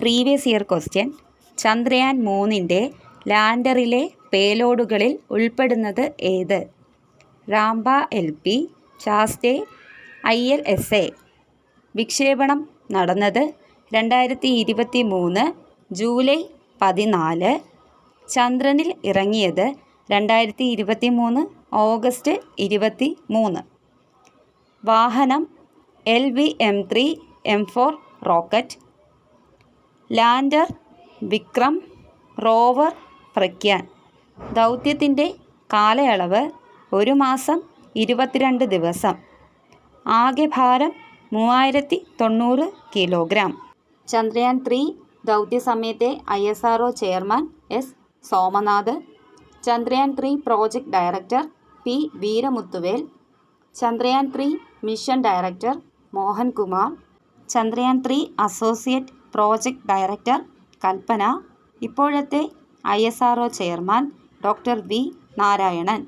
Previous year question. Chandrayaan 3-ൻ്റെ ലാൻഡറിലെ പേലോഡുകളിൽ ഉൾപ്പെടുന്നത് ഏത്? Rambha LP, ശാസ്തേ, ILSA. വിക്ഷേപണം നടന്നത് 2023 ജൂലൈ 14. ചന്ദ്രനിൽ ഇറങ്ങിയത് 2023 ഓഗസ്റ്റ് 23. വാഹനം LVM-3M4 rocket. Lander Vikram, rover Pragyan. ദൗത്യത്തിൻ്റെ കാലയളവ് 1 മാസം 22 ദിവസം. ആകെ ഭാരം 3090 കിലോഗ്രാം. ചന്ദ്രയാൻ 3 ദൗത്യസമയത്തെ ISRO chairman S. Somanath. Chandrayaan 3 project director P. Veeramuthuvel. Chandrayaan 3 mission director Mohan Kumar. Chandrayaan 3 associate project director Kalpana. ഇപ്പോഴത്തെ ISRO chairman doctor V. Narayanan.